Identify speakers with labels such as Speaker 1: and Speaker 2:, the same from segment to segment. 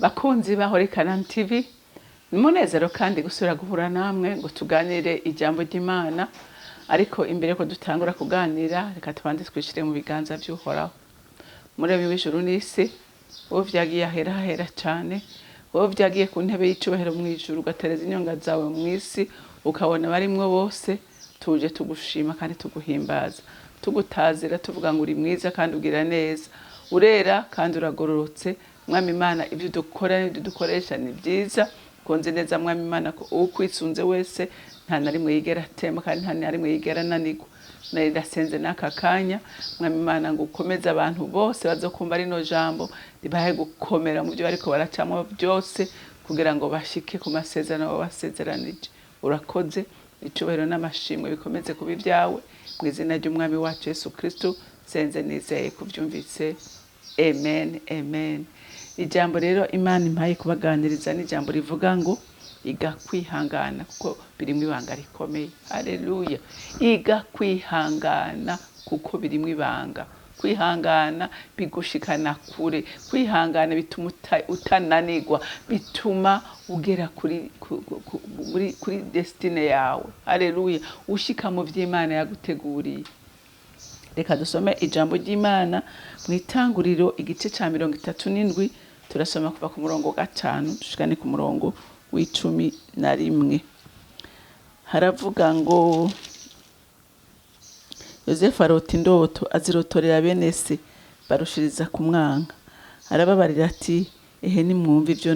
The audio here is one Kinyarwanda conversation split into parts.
Speaker 1: bakunzi bahore Kanani TV, n'umunezero kandi gusubira guhura namwe ngo tuganire ijambo ry'Imana. Ariko imbere ko dutangura kuganira, reka tubanze twishire mu biganza by'Uhoraho. Murebe w'ijuru n'isi, wowe vyagiye ahera cyane, wowe vyagiye ku ntebe y'icubahiro mu ijuru, ugatereza inyonga zawe mu isi, ukabona barimwo bose. Tuje tugushima kandi tuguhimbaza, tugutazira tuvuga ngo uri mwiza kandi ugira neza, urera kandi uragororotse. Mwami Imana, ibyo dukora n'ibyo dukoresha ni byiza. Konze neza Mwami Imana ko ukwisunze wese nta na rimwe yigera atema kandi nta na rimwe yigera ananirwa. Nari ndasenze n'aka kanya Mwami Imana ngo ukomeze abantu bose bazokumva rino jambo, ribahe gukomera mu byo bariko baracamo byose, kugira ngo bashike ku masezerano basezeranije. Urakoze, icubahiro n'amashimwe bikomeze kuba ibyawe, mu izina ry'Umwami wacu Yesu Kristo senze nizeye kuvyumvise. Amen, amen. Ijambo rero Imana impaye kubaganiriza ni ijambo rivuga ngo iga kwihangana, kuko birimwe ibanga rikomeye. Haleluya. Iga kwihangana kuko birimwe ibanga. Kwihangana bigushikana kure. Kwihangana bituma utananirwa, bituma ugera kuri destine yawe. Haleluya. Ushika mu vy'Imana yaguteguriye. Reka dusome ijambo ry'Imana mu Itanguriro igice ca 37, turasoma kuva ku murongo 5 dushikane ku murongo w'11. Haravuga ngo Yosefu arota indoto, azirotorera bene se, barushiriza kumwanka. Arababarira ati, ehe nimwumve ivyo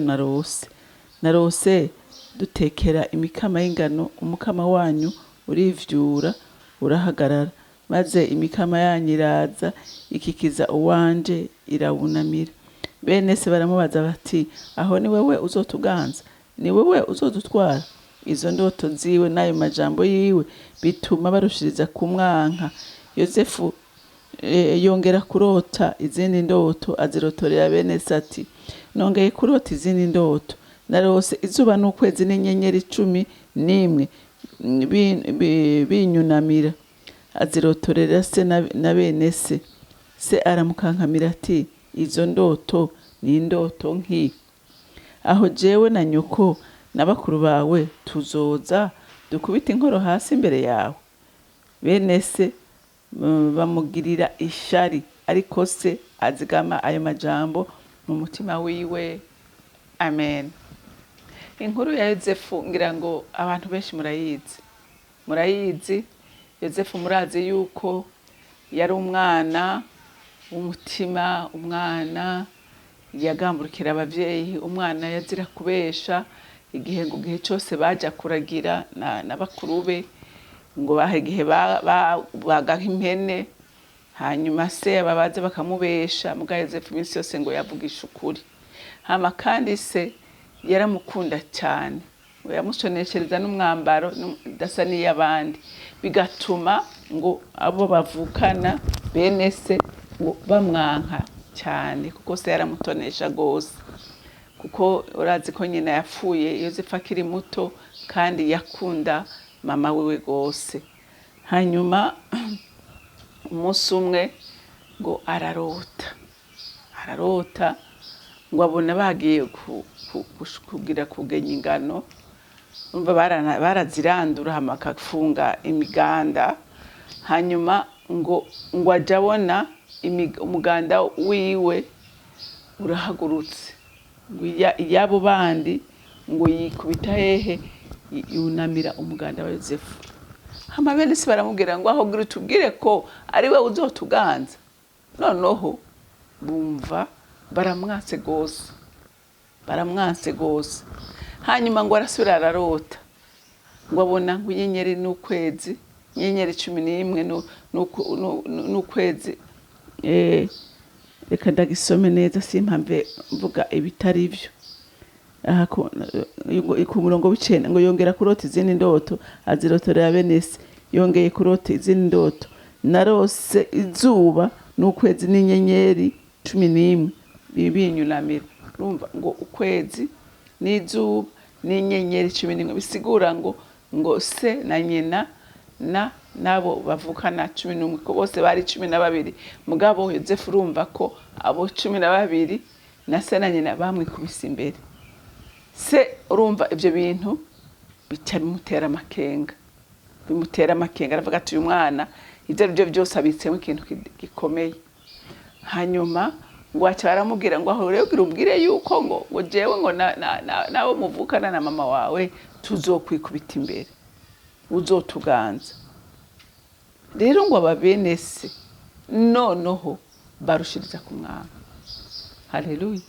Speaker 1: narose dutekera imikama y'ingano, umukama wanyu urivyura urahagarara, maze imikama yanyu iraza ikikiza uwanje irawunamira. Bene se baramubaza bati, aho ni wewe uzotuganza? Ni wewe uzodutwara? Izo ndoto ziwe n'ayo majambo yiwe bituma barushiriza kumwanka. Yosefu yongera kurota izindi ndoto, azirotorera bene se ati, nongeye kurota izindi ndoto, narose izuba n'ukwezi n'inyenyeri 11 binyunamira. Azirotorera se na bene se. Se aramukankamira ati, izo ndoto ni indoto nki? Aho jewe na nyoko na bakuru bawe tuzoza dukubita inkoro hasi imbere yawe? Bene se bamugirira ishari, ariko se azigama ayo majambo mu mutima wiwe. Amen. Inkuru ya Yosefu ngira ngo abantu benshi murayizi. Yosefu murazi yuko yari umwana w'umutima, umwana yagamburukira abavyeyi, umwana yazira kubesha. Igihe cyose baja kuragira na bakuru be, ngo bahegihe bagaha impene, hanyuma se babaze bakamubesha. Muga Yosefu iminsi yose ngo yavugisha ukuri. Hama kandi se yaramukunda cyane, yamushoneshereza n'umwambaro dasa n'iy'abandi, bigatuma ngo abo bavukana bene se ngo bamwanka cyane, kuko se yaramutonesha gose. Kuko urazi ko nyina yapfuye Yosefu akiri muto, kandi yakunda mama wiwe gose. Hanyuma umunsi umwe ngo ararota ngo abona bagiye kugira kugenya ingano. Umva barazirandura hama akafunga imiganda. Hanyuma ngo aja abona umuganda wiwe urahagurutse, ngo iyabo bandi ngo yikubita hehe yunamira umuganda wa Yosefu. Hama bene se baramubwira ngo aho gira tubwire ko ari we uzotuganza. Noneho bumva baramwase gose. Hanyuma ngo arasubira ararota, ngo abona ngo inyenyeri n'ukwezi, inyenyeri 11 n'ukwezi. Reka ndagisome neza simpamve mvuga ibitari byo. Aha ku murongo w'icenda ngo yongera kurota izindi ndoto, azirotorera bene se. Yongeye kurota izindi ndoto, narose izuba n'ukwezi n'inyenyeri 11 binyunamira. Urumva ngo ukwezi n'izuba n'inyenyeri 11 bisigura ngo se na nyina nabo bavukana 11, ko bose bari 12. Mugabo Yosefu urumva ko abo 12 na se na nyina bamwikubise imbere. Se urumva ibyo bintu bica bimutera amakenga, aravuga ati uyu mwana ibyo ari byo byose abitsemo ikintu gikomeye. Hanyuma ngo aca aramubwira ngo aho rero ubwire yuko ngo jewe ngo nawe muvukana na mama wawe tuzokwikubita imbere, uzotuganza. Rero ngo aba bene se noneho barushiriza ku mwana. Haleluya.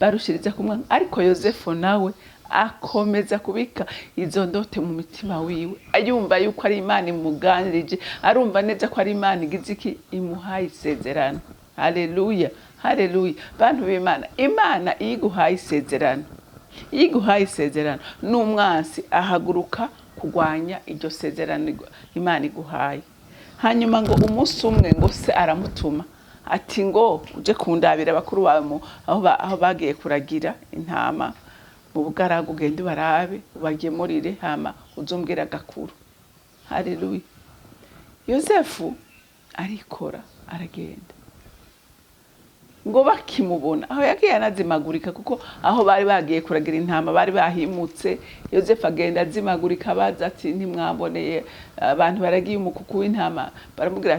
Speaker 1: Barushiriza ku mwana, ariko Yosefu nawe akomeza kubika izo ndote mu mitima wiwe, ayumva yuko ari Imana imuganirije, arumva neza ko ari Imana igize iki imuhaye isezerano. Haleluya, haleluya. Bantu b'Imana, Imana iguhaye isezerano, iguhaye isezerano, n'umwansi ahaguruka kugwanya iryo sezerano Imana iguhaye. Hanyuma ngo umunsi umwe ngo se aramutuma ati ngo uje kundabira bakuru bawe aho bagiye kuragira intama mu bugaragu, ugende barabe ubagemurire hama uzombwira gakuru. Haleluya. Yosefu arikora aragenda. Ngo bakimubona aho yagiye anazimagurika, kuko aho bari bagiye kuragira intama bari bahimutse. Yosefu agenda azimagurika, baza ati ntimwamboneye abantu baragiye umukuku w'intama,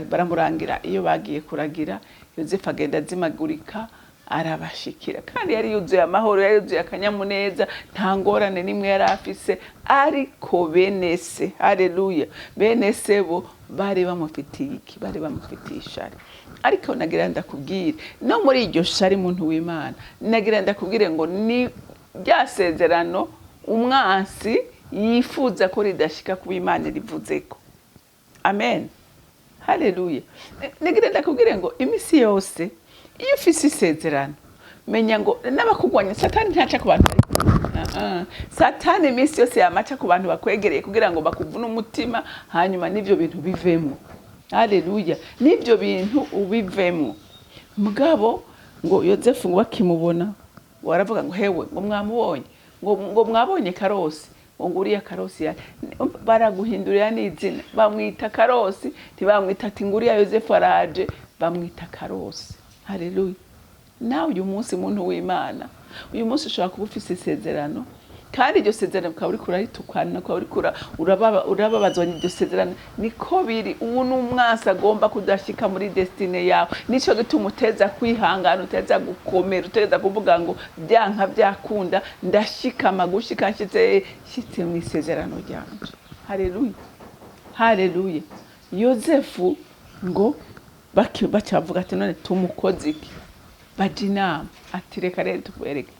Speaker 1: baramurangira iyo bagiye kuragira. Yosefu agenda azimagurika arabashikira, kandi yari yuzuye amahoro, yari yuzuye akanyamuneza, nta ngorane nimwe yari afise. Ariko bene se, haleluya, bene se bo bari bamufitiye iki? Bari bamufitiye ishari. Ariko nagira ndakubwire no muri iryo shari muntu w'Imana, nagira ndakubwire ngo ni ryasezerano umwansi yifuza ko ridashika kuba Imana rivuzeko. Amen, haleluya. Nagira ndakubwire ngo imisi yose iyo ufise isezerano, menya ngo n'abakugwanya Satani ntaca ku bantu Satani imisi yose yamaca ku bantu bakwegereye kugira ngo bakuvune umutima, hanyuma n'ivyo bintu bivemo. Haleluya, n'ivyo bintu ubivemo. Mugabo ngo Yosefu ngo bakimubona waravuga ngo hewe ngo mwamubonye, ngo mwabonye Karosi, ngo nguriya Karosi ya baraguhindurira n'izina, bamwita Karosi, ntibamwita ati nguriya Yosefu araje, bamwita Karosi. Haleluya. Nawe uyu munsi muntu w'Imana, uyu munsi ushobora kuba ufise isezerano, kandi iryo sezerano ukaba uriko uraritukana, ukaba uriko urababazwa n'iryo sezerano. Niko biri, ubu n'umwansi agomba kudashika muri destine yawe. Nico gituma uteza kwihangana, uteza gukomera, uteza kuvuga ngo byanka byakunda ndashikama gushika nshitse mu isezerano ryanje. Haleluya, haleluya. Yosefu ngo bacavuga ati none tumukoze iki? Baje inama ati reka rero tukwereke,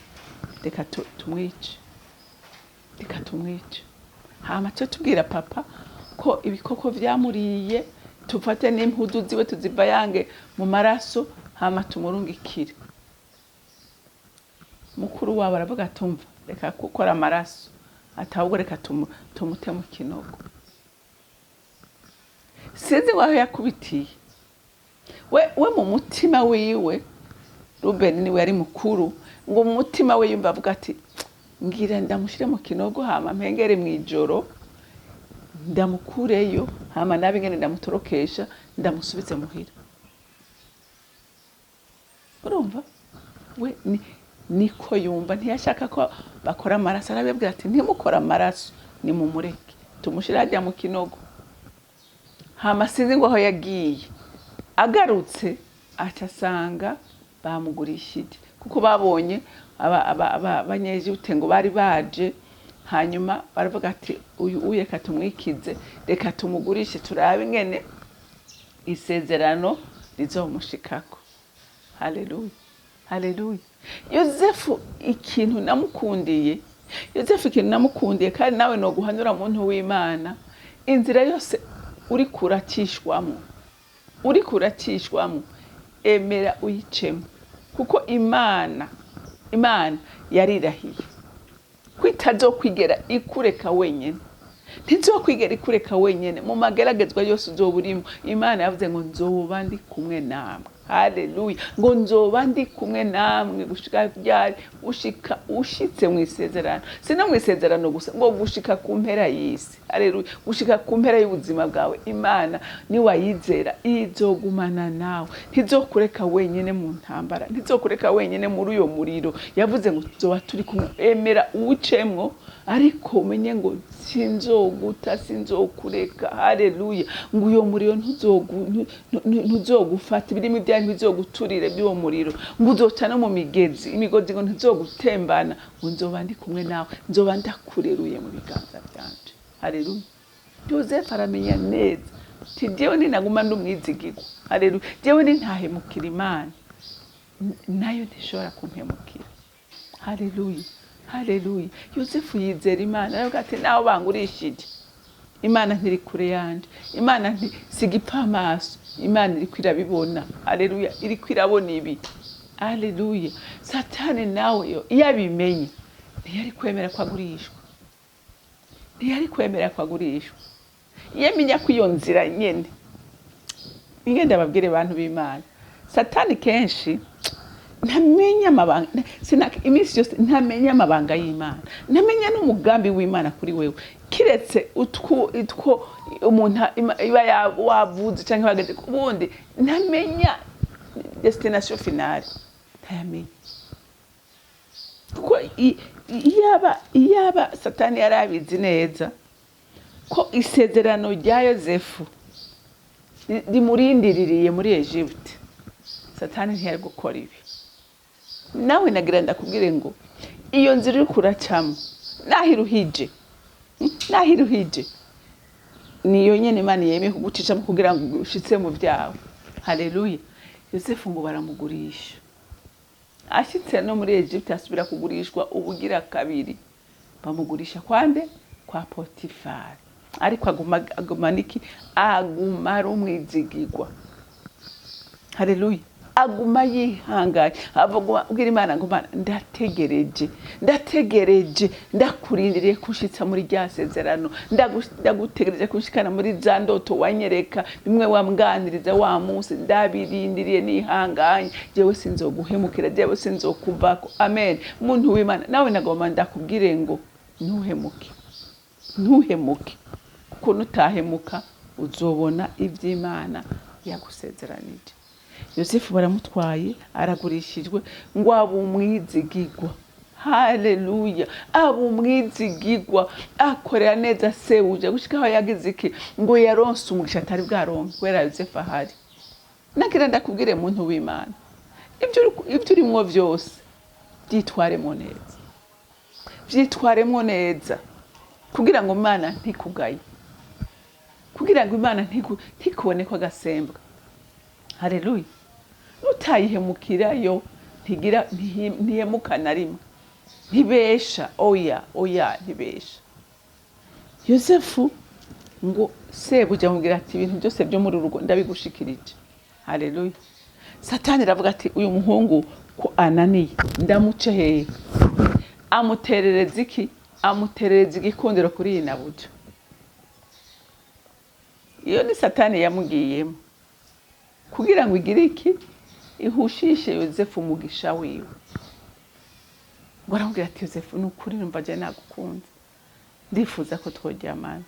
Speaker 1: reka tumwice, reka tumwice. Hama tubwira papa ko ibikoko vyamuriye, tufate n'impudu ziwe tuzibayange mu maraso, hama tumurungikire. Mukuru wabo aravuga atumva reka gukora amaraso, atahubwo reka tumute mu kinogo. Sinzi waho yakubitiye. We mu mutima wiwe, Rubeni niwe yari mukuru, ngo mu mutima we yumva avuga ati ngira ndamushire mu kinogo, hama mpengere mwijoro ndamukureyo, hama nabe ngene ndamutorokesha ndamusubize muhira. Urumva? We niko yumva, ntiyashaka ko bakora amaraso. Arababwira ati ntimukora amaraso, ni mumureke tumushira ajya mu kinogo. Hama sinzi ngo aho yagiye, agarutse acasanga bamugurishije, kuko babonye abanyejute ngo bari baje. Hanyuma baravuga ati uyu reka tumwikize, reka tumugurishe turabe ingene isezerano rizomushikako. Haleluya, haleluya. Yosefu ikintu namukundiye, kandi nawe no guhanura muntu w'Imana, inzira yose uri kuracishwamo emera uyicemo, kuko Imana yarirahiye kwitazokwigera ikureka wenyene, ntizokwigera ikureka wenyene. Mu mageragezwa yose uzoburimo, Imana yavuze ngo nzoba ndi kumwe namwe. haleluya, ngo nzoba ndi kumwe namwe gushika ryari, gushika ushitse mu isezerano. Sino mu isezerano gusa, ngo gushika ku mpera y'isi, haleluya, gushika ku mpera y'ubuzima bwawe. Imana ni wayizera izogumana nawe, ntizokureka wenyene mu ntambara, ntizokureka wenyene muri uyo muriro. Yavuze ngo tuzoba turi kumwe, emera uwucemwo, ariko umenye ngo sinzoguta, sinzokureka, haleluya, ngo uyo muriro ntuzogufata, ibirimi byawe ntibizoguturire by'uwo muriro, ngo uzoca no mu migezi, imigozi ngo ntizogutembana, ngo nzoba ndi kumwe nawe, nzoba ndakureruye mu biganza byanje, haleluya. Yosefu aramenya neza ati jewe ninaguma ndumwizigirwa, haleluya, jewe nintahemukira Imana, nayo ntishobora kumpemukira, haleluya, haleluya. Yosefu yizera Imana, aravuga ati naho bangurishije, Imana ntiri kure yanje, Imana sigipfa amaso, Imana iri kwirabibona, haleluya, iri kwirabona ibi, haleluya. Satani nawe yo iyabimenye ntiyari kwemera kwagurishwa, ntiyari kwemera kwagurishwa. Yemenya ko iyo nzira nyene, ingenda babwire abantu b'Imana, Satani kenshi ntamenya amabanga, iminsi yose ntamenya amabanga y'Imana, ntamenya n'umugambi w'Imana kuri wewe, kiretse utwo umuntu iba wavuze canke bageze kubundi, ntamenya destination finale, ntayamenya. Kuko iyaba Satani yarabizi neza ko isezerano rya Yosefu rimurindiririye muri Egypte, Satani ntiyari gukora ibi. Nawe nagira ndakubwire ngo iyo nzira uri kuracamo nahiruhije, niyo nyene Imana yemeye kugucicamo kugira ngo ushitse mu byawe, haleluya. Yosefu ngo baramugurisha, ashitse no muri Egypte asubira kugurishwa ubugira kabiri, bamugurisha kwande? Kwa Potifari. Ariko aguma niki? Aguma ari umwizigirwa, haleluya, aguma yihanganye, avuga ubwira Imana ngo Mana ndategereje, ndakurindiriye kushitsa muri rya sezerano, ndagutegereje kushikana muri za ndoto wanyereka, bimwe wambwaniriza wa munsi, ndabirindiriye nihanganye, jewe sinzoguhemukira, jewe sinzokuvako, amen. Muntu w'Imana, nawe nagoma ndakubwire ngo ntuhemuke, kuko nutahemuka uzobona ivy'Imana yagusezeranije. Yosefu baramutwaye, aragurishijwe, ngo abumwizigirwa, haleluya, abumwizigirwa, akorera neza sebuja, gushika aho yagize iki? Ngo yaronse umugisha atari bwaronke kubera Yosefu ahari. Nagira ndakubwire muntu w'Imana, ibyo urimwo byose byitwaremwo neza, kugira ngo Imana ntikugaye, kugira ngo Imana ntikubone ko agasembwa, haleluya. Nutayihemukirayo ntihemuka na rimwe, ntibesha, oya ntibesha. Yosefu ngo sebuja amubwira ati ibintu byose byo muri rugo ndabigushikirije, haleluya. Satani aravuga ati uyu muhungu ko ananiye, ndamuce hehe? Amuterereza iki? Amuterereza igikundiro kuri iyi nabuja. Iyo ni Satani yamugiyemo kugira ngo igire iki? Ihushishe Yosefu umugisha wiwe. Ngo aramubwira ati Yosefu, nukuri numva je nagukunze, ndifuza ko tworyamana.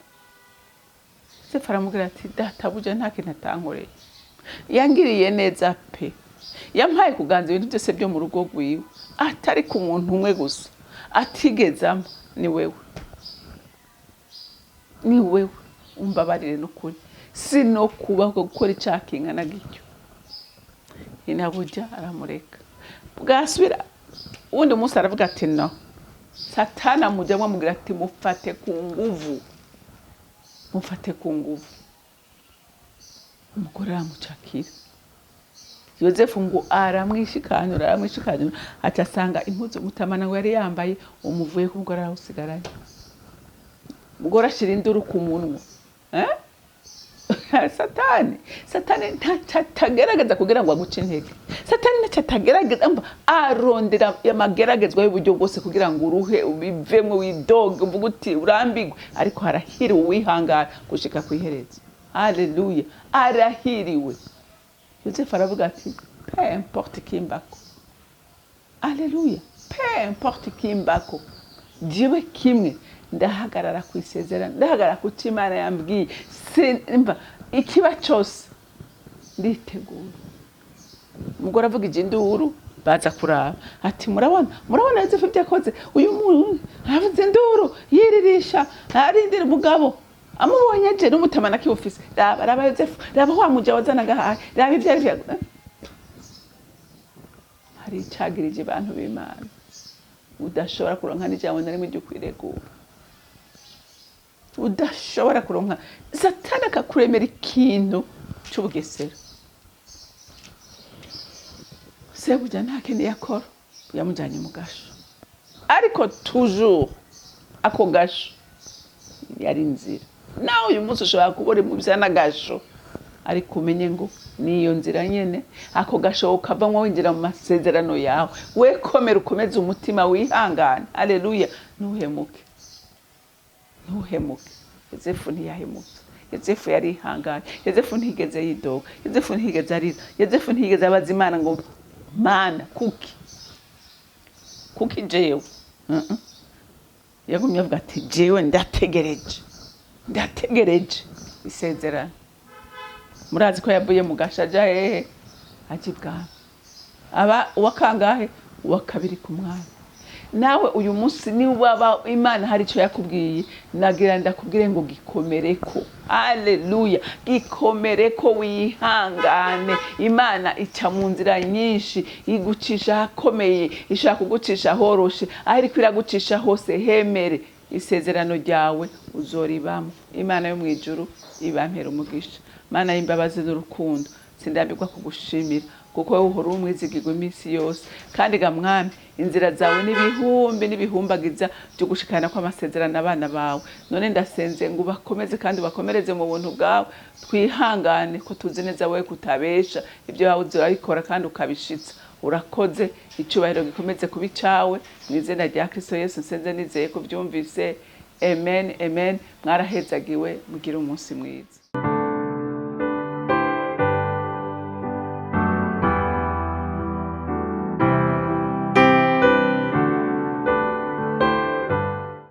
Speaker 1: Yosefu aramubwira ati databuja nta kintu atankoreye, yangiriye neza pe, yampaye kuganza ibintu byose byo mu rugo rwiwe, atari ku muntu umwe gusa atigezamo, ni wewe umbabarire n'ukuri, sino kubaho gukora icakinga na gicyo. Inabuja aramureka, bwasubira undi munsi aravuga ati no. Satani amujyamo amubwira ati mufate ku nguvu. Umugore aramucakira. Yosefu ngo aramwishikanura, acasanga impuzu mutamana ngo yari yambaye umuvuye ku mugore arawusigaranye. Umugore ashira induru ku munwa, Satani ntatagerageza kugira ngo aguce intege. Satani ntatagerageza, arondera yamageragezwa y'uburyo bwose kugira ngo uruhe, ubivemwe, widoge, uvuga uti urambigwe, ariko harahiriwe uwihangara gushika kwihereza. Haleluya, arahiriwe. Yosefu aravuga ati peu importe kimbako. Alléluia. Peu importe kimbako. Jewe kimwe ndahagarara ku isezerano, ndahagarara ku Imana yambwiye. Simba ikiba cyose nditegura. Umugore avuga induru baza kuraba ati murabona Yozefu byakoze uyu muntu avuze induru yiririsha arindira umugabo amubonye je n'umutamana k'office raba Yozefu raba wa muja wazanaga hayi raba ivyari bya hari icagirije abantu b'Imana udashobora kuronka n'ijambo na rimwe ryo kwiregura, udashobora kuronka. Satani akakuremera ikintu c'ubugesera. Sebuja ntakeneye akora yamujanye mu gasho, ariko toujours ako gasho yari nzira. Nawe uyu munsi ushobora kubura mu byana gasho, ariko umenye ngo niyo nzira nyene ako gasho ukavamwo winjira mu masezerano yawe. We komera ukomeze umutima wihangane. Haleluya. Ntuhemuke. Yozefu ntiyahemutse. Yozefu yari ihangane. Yozefu ntigeze yidoga. Yozefu ntigeze arira. Yozefu ntigeze abaza Imana ngo Mana kuki jewe yagumye avuga ati jewe ndategereje isezerano. Murazi ko yavuye mu gashaja hehe ajibwa aba wakangahe wakabiri ku mwanya. Nawe uyu munsi ni waba Imana hari cyo yakubwiye, nagira ndakubwire ngo gikomereko. Haleluya. Gikomereko wihangane. Imana ica mu nzira nyinshi, igucisha hakomeye, ishaka kugucisha horoshe, ariko iragucisha hose hemere. Isezerano ryawe uzoribamo. Imana yo mwijuru ibampera umugisha. Mana y'imbabazi n'urukundo, sindambirwa kugushimira kuko wowe uhora umwizigirwa iminsi yose. Kandi ga Mwami, inzira zawe n'ibihumbagiza byo gushikana kw'amasezerano abana bawe. None ndasenze ngo bakomeze kandi bakomereze mu buntu bwawe. Twihangane ko tuzi neza wowe kutabesha, ibyo wawe uzabikora kandi ukabishitsa. Urakoze, icyubahiro gikomeze kuba icyawe. Mu izina rya Kristo Yesu nsenze nizeye ko byumvise. Amen. Mwarahezagiwe, mugire umunsi mwiza.